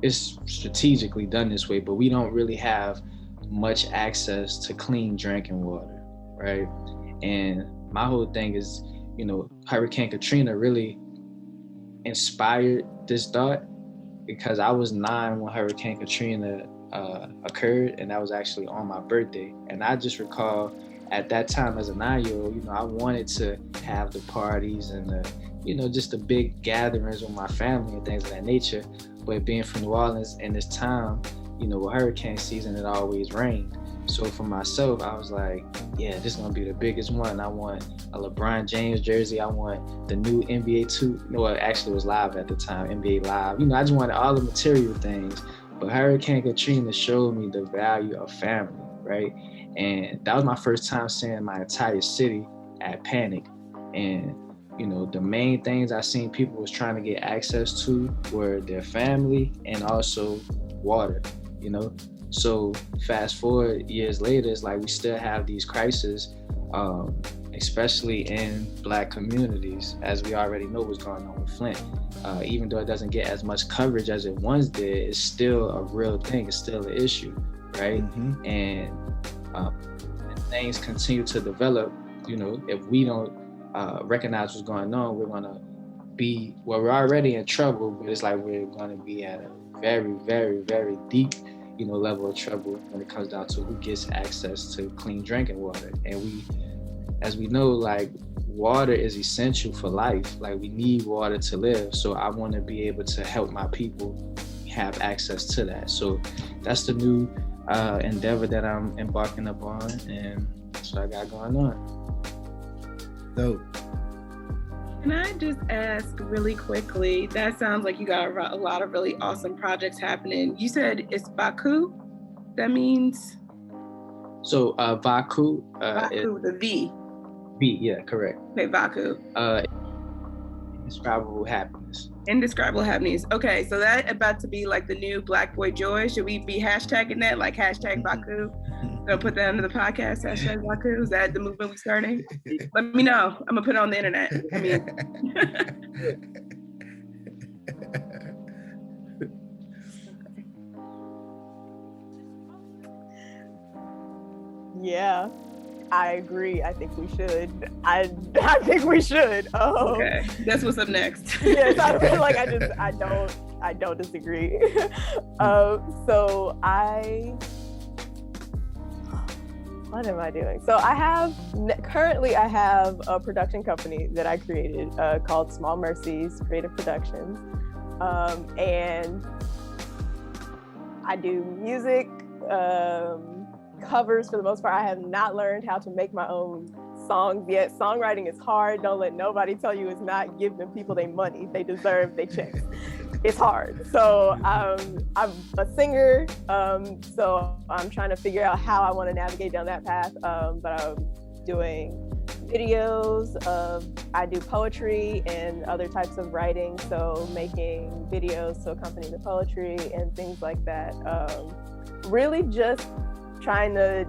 it's strategically done this way, but we don't really have much access to clean drinking water, right? And my whole thing is, Hurricane Katrina really inspired this thought, because I was 9 when Hurricane Katrina occurred, and that was actually on my birthday. And I just recall at that time as a 9-year-old, I wanted to have the parties and the, just the big gatherings with my family and things of that nature. But being from New Orleans in this time, with hurricane season, it always rained. So for myself, I was like, yeah, this is gonna be the biggest one. I want a LeBron James jersey. I want the new NBA 2. It actually was live at the time, NBA Live. I just wanted all the material things. But Hurricane Katrina showed me the value of family, right? And that was my first time seeing my entire city at panic. And the main things I seen people was trying to get access to were their family and also water, So fast forward years later, it's like we still have these crises, especially in Black communities, as we already know what's going on with Flint. Even though it doesn't get as much coverage as it once did, it's still a real thing. It's still an issue, right? Mm-hmm. And things continue to develop. If we don't recognize what's going on, we're gonna be, we're already in trouble, but it's like we're gonna be at a very, very, very deep level of trouble when it comes down to who gets access to clean drinking water. And we, as we know, like, water is essential for life. Like, we need water to live. So I want to be able to help my people have access to that. So that's the new endeavor that I'm embarking upon, and that's what I got going on. Dope. Can I just ask really quickly, that sounds like you got a lot of really awesome projects happening. You said it's Baku? That means? So Baku. Baku, the V. V, yeah, correct. Okay, Baku. Indescribable happiness. Indescribable happiness. Okay, so that about to be like the new Black Boy Joy. Should we be hashtagging that, like hashtag Baku? Gonna put that under the podcast, hashtag Baku. Is that the movement we starting? Let me know. I'm gonna put it on the internet. Yeah, I agree. I think we should. I think we should. Okay, that's what's up next. Yes, I feel like I don't disagree. What am I doing? So currently I have a production company that I created called Small Mercies Creative Productions. And I do music, covers for the most part. I have not learned how to make my own songs yet. Songwriting is hard. Don't let nobody tell you it's not. Give them people their money. They deserve their checks. It's hard. So I'm a singer. So I'm trying to figure out how I want to navigate down that path. But I'm doing videos I do poetry and other types of writing. So making videos to accompany the poetry and things like that. Really just trying to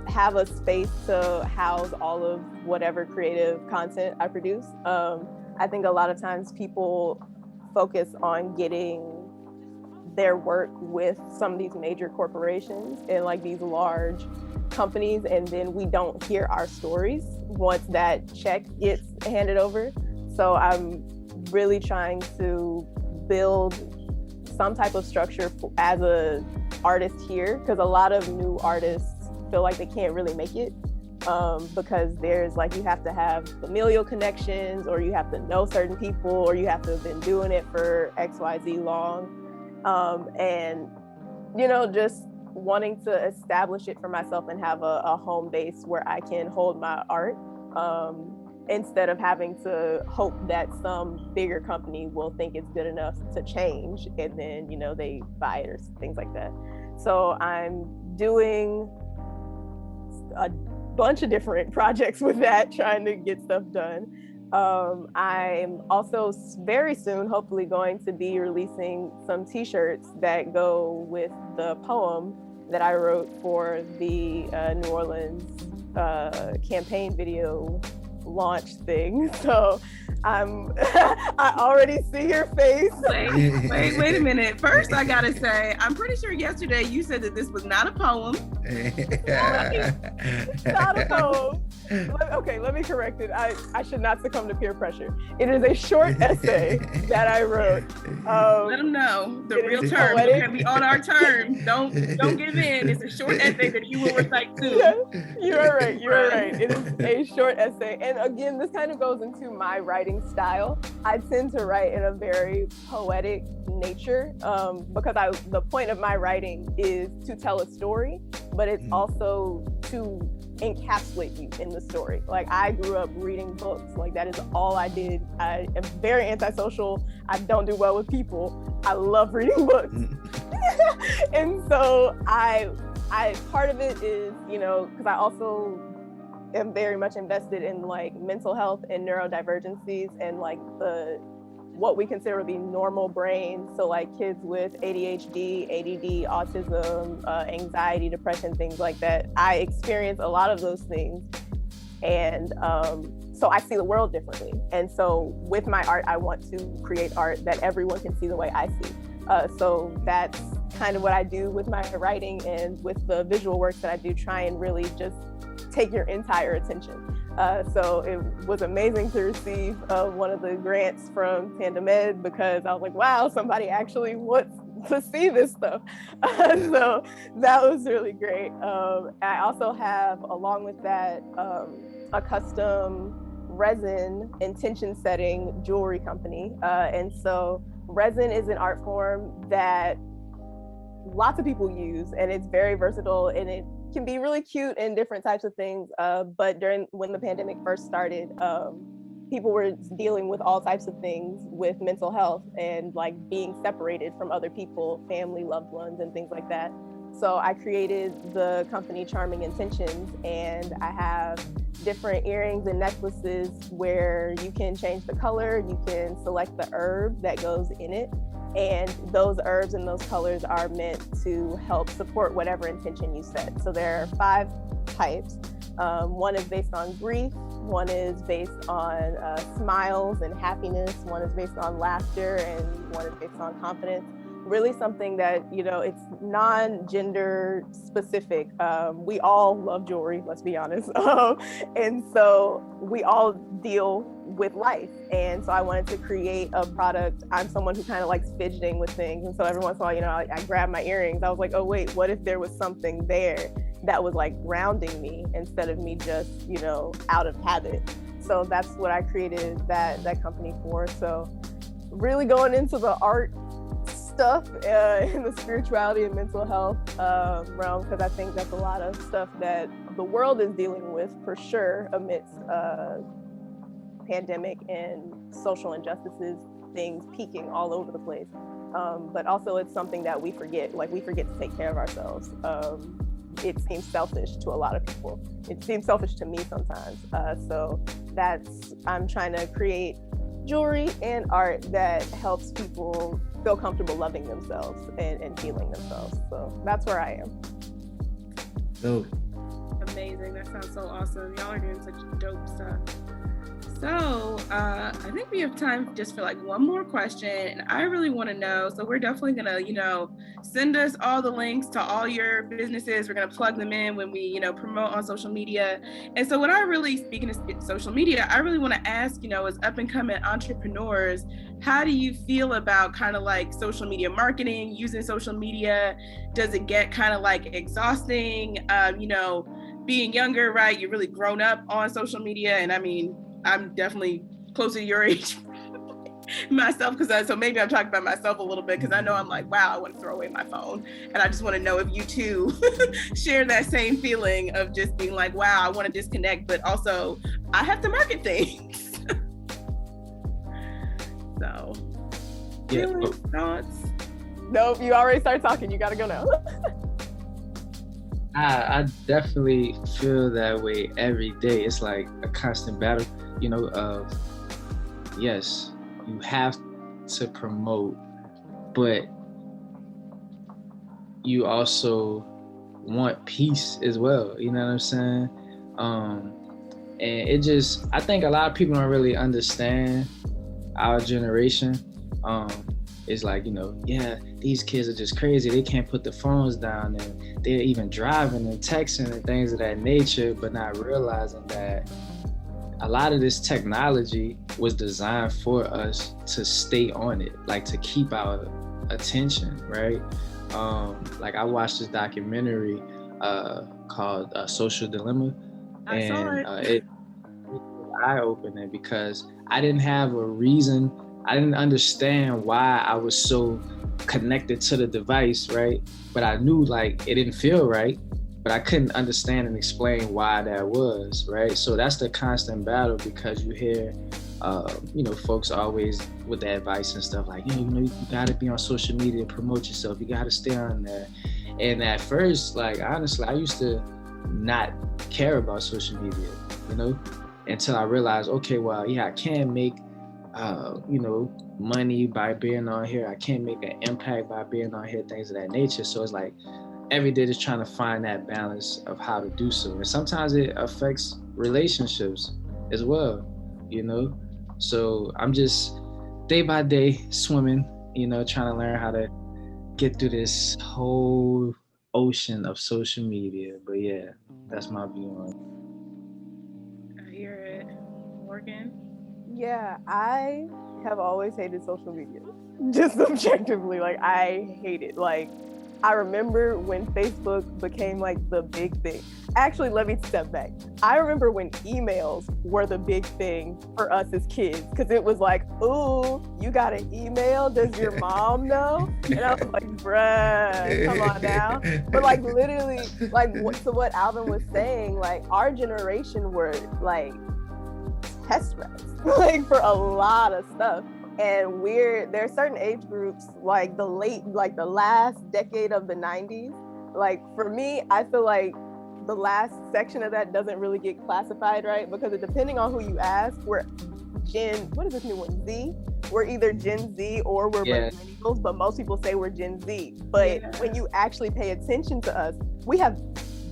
have a space to house all of whatever creative content I produce. I think a lot of times people focus on getting their work with some of these major corporations and like these large companies, and then we don't hear our stories once that check gets handed over. So I'm really trying to build some type of structure as a artist here, because a lot of new artists feel like they can't really make it because there's like, you have to have familial connections, or you have to know certain people, or you have to have been doing it for XYZ long. And, just wanting to establish it for myself and have a home base where I can hold my art instead of having to hope that some bigger company will think it's good enough to change, and then, they buy it or things like that. So I'm doing a bunch of different projects with that, trying to get stuff done. I'm also very soon, hopefully, going to be releasing some t-shirts that go with the poem that I wrote for the New Orleans campaign video launch thing. So I already see your face. Wait a minute. First, I gotta say, I'm pretty sure yesterday you said that this was not a poem. Not a poem. Okay, let me correct it. I should not succumb to peer pressure. It is a short essay that I wrote. Let them know the real terms are gonna be on our terms. Don't give in. It's a short essay that you will recite too. Yeah, you are right. You are right. It is a short essay, and again, this kind of goes into my writing style. I tend to write in a very poetic nature because the point of my writing is to tell a story, but it's also to encapsulate you in the story. Like, I grew up reading books. Like, that is all I did. I am very antisocial. I don't do well with people. I love reading books. And so I part of it is, because I also am very much invested in like mental health and neurodivergencies and like what we consider to be normal brains. So like kids with ADHD, ADD, autism, anxiety, depression, things like that. I experience a lot of those things. And so I see the world differently. And so with my art, I want to create art that everyone can see the way I see. So that's kind of what I do with my writing and with the visual works that I do, try and really just take your entire attention. So it was amazing to receive one of the grants from Tandem because I was like, wow, somebody actually wants to see this stuff. So that was really great. I also have, along with that, a custom resin intention setting jewelry company. And so resin is an art form that lots of people use, and it's very versatile, and it can be really cute in different types of things. But when the pandemic first started, people were dealing with all types of things with mental health and like being separated from other people, family, loved ones, and things like that. So I created the company Charming Intentions, and I have different earrings and necklaces where you can change the color, you can select the herb that goes in it, and those herbs and those colors are meant to help support whatever intention you set. So there are 5 types. One is based on grief, one is based on smiles and happiness, one is based on laughter, and one is based on confidence. Really something that, it's non-gender specific. We all love jewelry, let's be honest. And so we all deal with life. And so I wanted to create a product. I'm someone who kind of likes fidgeting with things. And so every once in a while, I grab my earrings. I was like, oh wait, what if there was something there that was like grounding me instead of me just, out of habit? So that's what I created that company for. So really going into the art stuff in the spirituality and mental health realm, because I think that's a lot of stuff that the world is dealing with for sure amidst pandemic and social injustices, things peaking all over the place. But also it's something that we forget to take care of ourselves. It seems selfish to a lot of people. It seems selfish to me sometimes. So I'm trying to create jewelry and art that helps people feel comfortable loving themselves and healing themselves. So that's where I am. Dope. Amazing. That sounds so awesome. Y'all are doing such dope stuff. So I think we have time just for like one more question. And I really want to know, so we're definitely going to, send us all the links to all your businesses. We're going to plug them in when we, promote on social media. And so what I really, speaking of social media, I really want to ask, as up and coming entrepreneurs, how do you feel about kind of like social media marketing, using social media? Does it get kind of like exhausting? Being younger, right? You're really grown up on social media. And I mean, I'm definitely closer to your age myself, so maybe I'm talking about myself a little bit, because I know I'm like, wow, I want to throw away my phone. And I just want to know if you too share that same feeling of just being like, wow, I want to disconnect, but also I have to market things. So, feelings, thoughts? Nope, you already started talking. You got to go now. I definitely feel that way every day. It's like a constant battle, of yes, you have to promote, but you also want peace as well. You know what I'm saying? And it just, I think a lot of people don't really understand our generation. It's like, yeah, these kids are just crazy. They can't put the phones down, and they're even driving and texting and things of that nature, but not realizing that a lot of this technology was designed for us to stay on it, like to keep our attention, right? Like I watched this documentary called Social Dilemma, and it was eye-opening because I didn't have a reason. I didn't understand why I was so connected to the device, right? But I knew like it didn't feel right, but I couldn't understand and explain why that was, right? So that's the constant battle, because you hear, folks always with the advice and stuff like, you gotta be on social media, promote yourself, you gotta stay on there. And at first, like honestly, I used to not care about social media, until I realized, okay, well, yeah, I can make money by being on here. I can't make an impact by being on here, things of that nature. So it's like every day just trying to find that balance of how to do so. And sometimes it affects relationships as well, So I'm just day by day swimming, trying to learn how to get through this whole ocean of social media. But yeah, that's my view on it. I hear it. Morgan? Yeah, I have always hated social media, just objectively. Like, I hate it. Like, I remember when Facebook became like the big thing. Actually, let me step back. I remember when emails were the big thing for us as kids, because it was like, ooh, you got an email? Does your mom know? And I was like, bruh, come on now. But like literally, like what Alvin was saying, like our generation were like test reps, like for a lot of stuff. And there are certain age groups, like the last decade of the 90s. Like for me, I feel like the last section of that doesn't really get classified right, because depending on who you ask, we're what is this new one? Z? We're either Gen Z or we're millennials, but most people say we're Gen Z. But when you actually pay attention to us, we have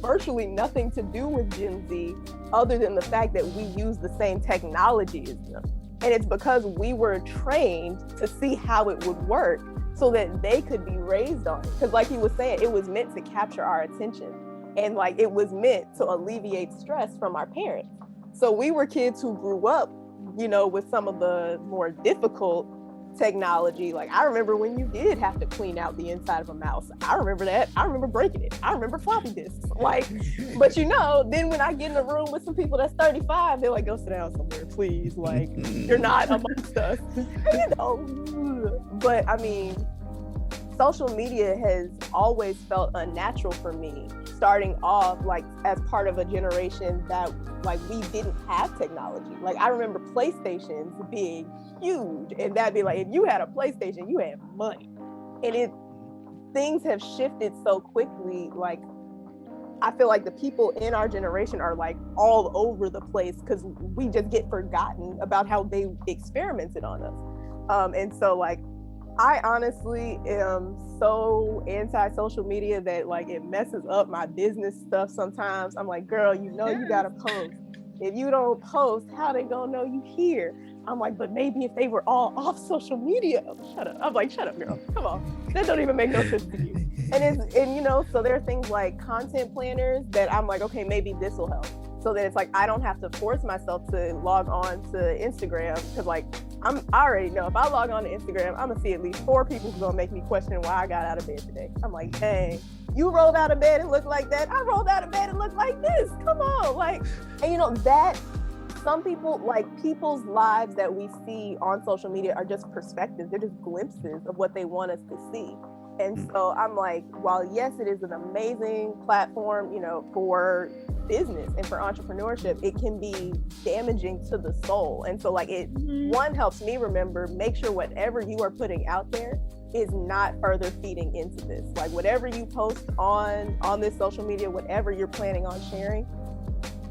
virtually nothing to do with Gen Z other than the fact that we use the same technology as them. And it's because we were trained to see how it would work so that they could be raised on it. Because like he was saying, it was meant to capture our attention. And like it was meant to alleviate stress from our parents. So we were kids who grew up, with some of the more difficult technology. Like I remember when you did have to clean out the inside of a mouse. I remember that. I remember breaking it. I remember floppy disks. Like, but then when I get in a room with some people that's 35, they're like, go sit down somewhere, please. Like, you're not amongst us. But I mean, social media has always felt unnatural for me, starting off like as part of a generation that like we didn't have technology. Like I remember PlayStations being huge, and that'd be like, if you had a PlayStation, you had money. And things have shifted so quickly. Like I feel like the people in our generation are like all over the place because we just get forgotten about how they experimented on us. And so like I honestly am so anti-social media that like it messes up my business stuff sometimes. I'm like, girl, you gotta post. If you don't post, how they gonna know you here? I'm like, but maybe if they were all off social media. Shut up. I'm like, shut up, girl. Come on. That don't even make no sense to you. And so there are things like content planners that I'm like, okay, maybe this will help. So that it's like, I don't have to force myself to log on to Instagram, because like, I already know if I log on to Instagram, I'm gonna see at least 4 people who's gonna make me question why I got out of bed today. I'm like, dang, you rolled out of bed and looked like that. I rolled out of bed and looked like this. Come on. Like, and that some people, like people's lives that we see on social media are just perspectives. They're just glimpses of what they want us to see. And so I'm like, while yes, it is an amazing platform, for business and for entrepreneurship, it can be damaging to the soul. And so like one helps me remember, make sure whatever you are putting out there is not further feeding into this. Like whatever you post on this social media, whatever you're planning on sharing,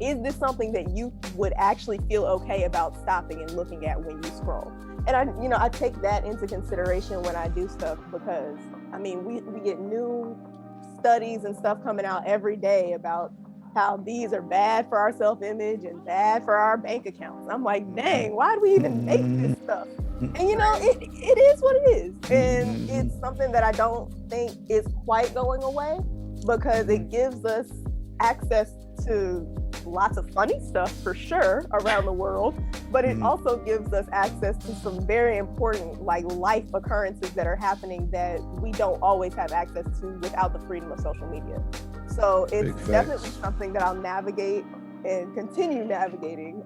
is this something that you would actually feel okay about stopping and looking at when you scroll? And I take that into consideration when I do stuff, because I mean, we get new studies and stuff coming out every day about how these are bad for our self-image and bad for our bank accounts. I'm like, dang, why do we even make this stuff? And it is what it is. And it's something that I don't think is quite going away, because it gives us access to lots of funny stuff for sure around the world, but it also gives us access to some very important life occurrences that are happening that we don't always have access to without the freedom of social media. So it's definitely something that I'll navigate and continue navigating.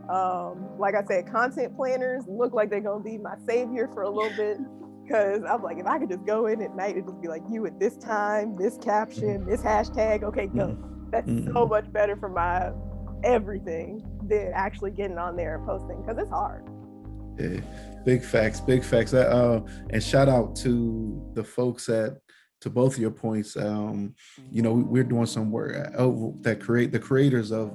Like I said, content planners look like they're gonna be my savior for a little bit, because I'm like, if I could just go in at night and just be like, you at this time, this caption, this hashtag, okay, go. That's so much better for my everything than actually getting on there and posting, because it's hard. Yeah, big facts. And shout out to the folks to both of your points. We're doing some work that the creators of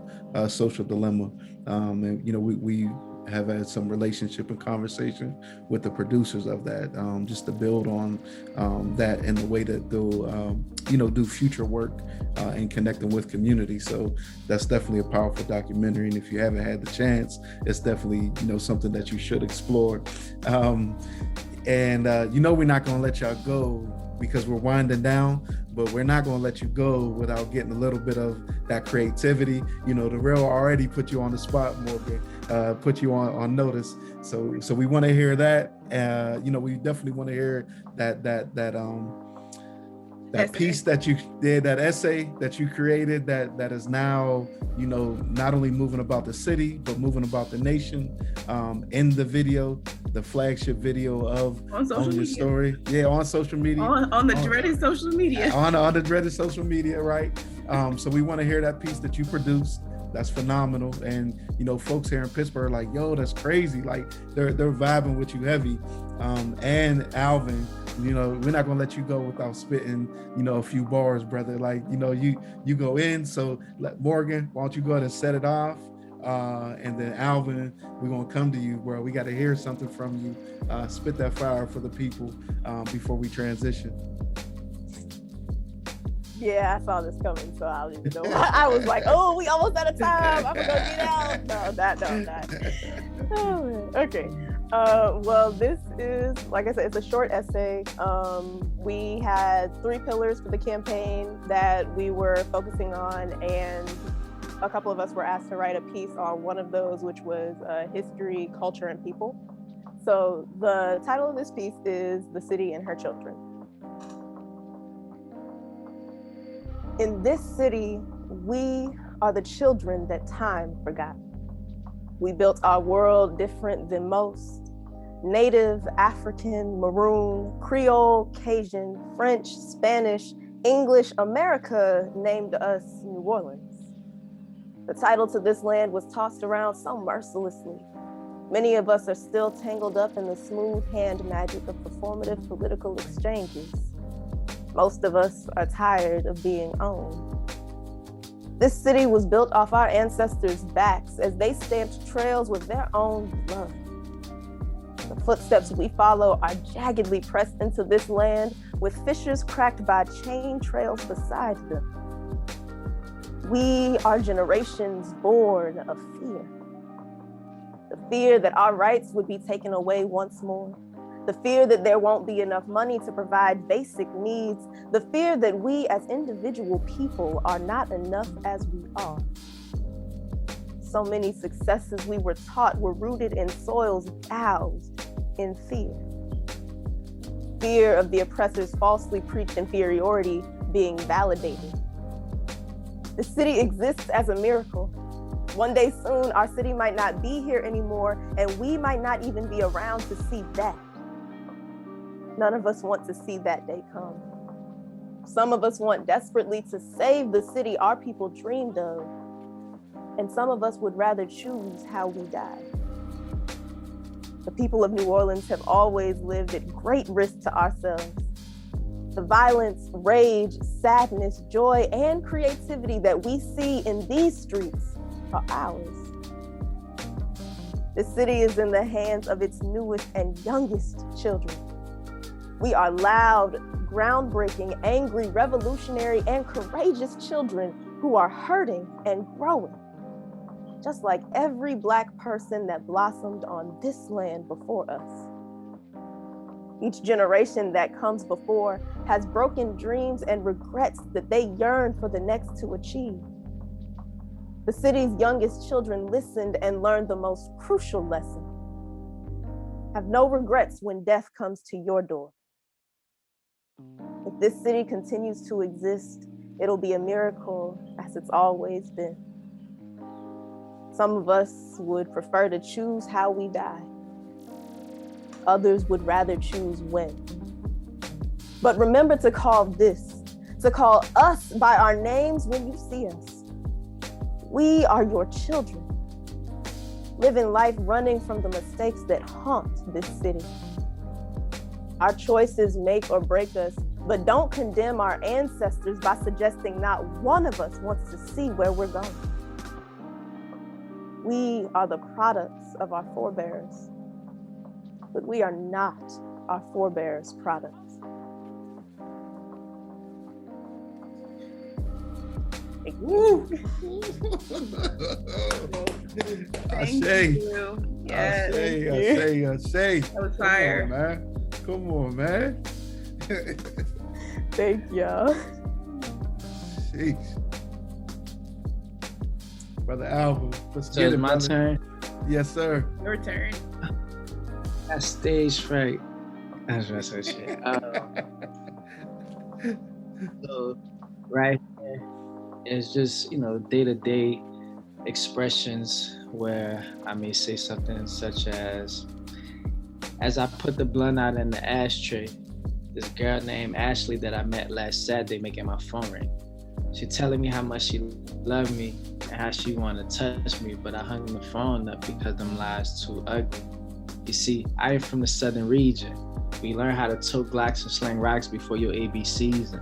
Social Dilemma, and we have had some relationship and conversation with the producers of that, just to build on that in the way that they'll do future work and connecting with community. So that's definitely a powerful documentary, and if you haven't had the chance, it's definitely something that you should explore. We're not going to let y'all go because we're winding down, but we're not going to let you go without getting a little bit of that creativity. Norrell already put you on the spot, Morgan, put you on notice. So we want to hear that. We definitely want to hear that piece that you did, that essay that you created, that is now, not only moving about the city, but moving about the nation, in the video, the flagship video of on your story. Yeah, on social media. On the dreaded social media. On the dreaded social media, right? So we want to hear that piece that you produced. That's phenomenal. And, folks here in Pittsburgh are like, yo, that's crazy. Like they're vibing with you heavy. And Alvin, we're not gonna let you go without spitting, a few bars, brother. Like, you go in. So Morgan, why don't you go ahead and set it off? And then Alvin, we're gonna come to you, bro. We got to hear something from you. Spit that fire for the people before we transition. Yeah, I saw this coming, so I don't even know. I was like, oh, we almost out of time. I'm gonna go get out. No. Oh, man. Okay. Well, this is, like I said, it's a short essay. We had 3 pillars for the campaign that we were focusing on, and a couple of us were asked to write a piece on one of those, which was history, culture, and people. So the title of this piece is The City and Her Children. In this city, we are the children that time forgot. We built our world different than most. Native, African, Maroon, Creole, Cajun, French, Spanish, English, America named us New Orleans. The title to this land was tossed around so mercilessly. Many of us are still tangled up in the smooth hand magic of performative political exchanges. Most of us are tired of being owned. This city was built off our ancestors' backs as they stamped trails with their own blood. The footsteps we follow are jaggedly pressed into this land with fissures cracked by chain trails beside them. We are generations born of fear. The fear that our rights would be taken away once more. The fear that there won't be enough money to provide basic needs. The fear that we as individual people are not enough as we are. So many successes we were taught were rooted in soils doused in fear. Fear of the oppressor's falsely preached inferiority being validated. The city exists as a miracle. One day soon, our city might not be here anymore, and we might not even be around to see that. None of us want to see that day come. Some of us want desperately to save the city our people dreamed of, and some of us would rather choose how we die. The people of New Orleans have always lived at great risk to ourselves. The violence, rage, sadness, joy, and creativity that we see in these streets are ours. The city is in the hands of its newest and youngest children. We are loud, groundbreaking, angry, revolutionary, and courageous children who are hurting and growing, just like every Black person that blossomed on this land before us. Each generation that comes before has broken dreams and regrets that they yearn for the next to achieve. The city's youngest children listened and learned the most crucial lesson. Have no regrets when death comes to your door. If this city continues to exist, it'll be a miracle as it's always been. Some of us would prefer to choose how we die. Others would rather choose when. But remember to call us by our names when you see us. We are your children, living life running from the mistakes that haunt this city. Our choices make or break us, but don't condemn our ancestors by suggesting not one of us wants to see where we're going. We are the products of our forebears, but we are not our forebears' products. Woo! Thank you. Yes. I say. That was fire. Come on, man. Thank y'all. Jeez. Brother Alvin, let's So get it's it, my brother. turn. Yes, sir. Your turn. That stage fright. That's what I shit. So right here is just, day-to-day expressions where I may say something such as I put the blunt out in the ashtray, this girl named Ashley that I met last Saturday making my phone ring. She telling me how much she loved me and how she wanted to touch me, but I hung the phone up because them lies too ugly. You see, I am from the southern region. We learn how to tote Glocks and sling rocks before your ABCs. And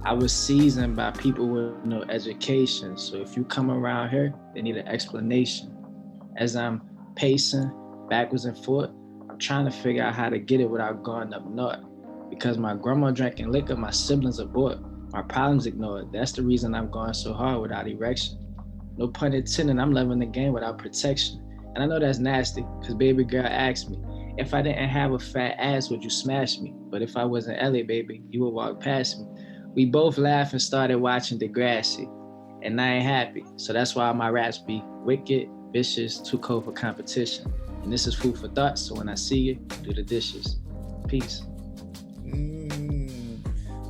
I was seasoned by people with no education. So if you come around here, they need an explanation. As I'm pacing backwards and forth, I'm trying to figure out how to get it without going up north. Because my grandma drinking liquor, my siblings are bored, my problems ignored. That's the reason I'm going so hard without erection. No pun intended, I'm loving the game without protection. And I know that's nasty, because baby girl asked me, if I didn't have a fat ass, would you smash me? But if I wasn't LA, baby, you would walk past me. We both laughed and started watching Degrassi, and I ain't happy. So that's why my raps be wicked, vicious, too cold for competition. And this is food for thought, so when I see you, do the dishes. Peace.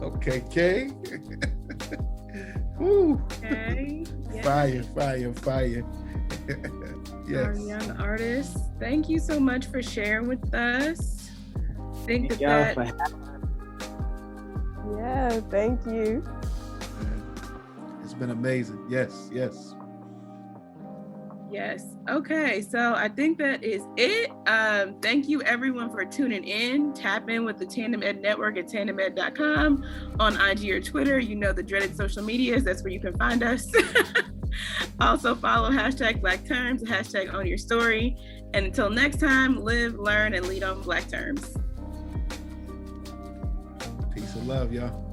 Okay, Kay. Woo. Okay. Yes. Fire. Yes. Our young artist. Thank you so much for sharing with us. I think Thank y'all for having me. Yeah, thank you. It's been amazing. Yes. Yes. Okay. So I think that is it. Thank you everyone for tuning in. Tap in with the Tandem Ed Network at tandemed.com on IG or Twitter. You know the dreaded social medias. That's where you can find us. Also follow #Black Terms, #Own Your Story. And until next time, live, learn, and lead on Black terms. Peace and love, y'all.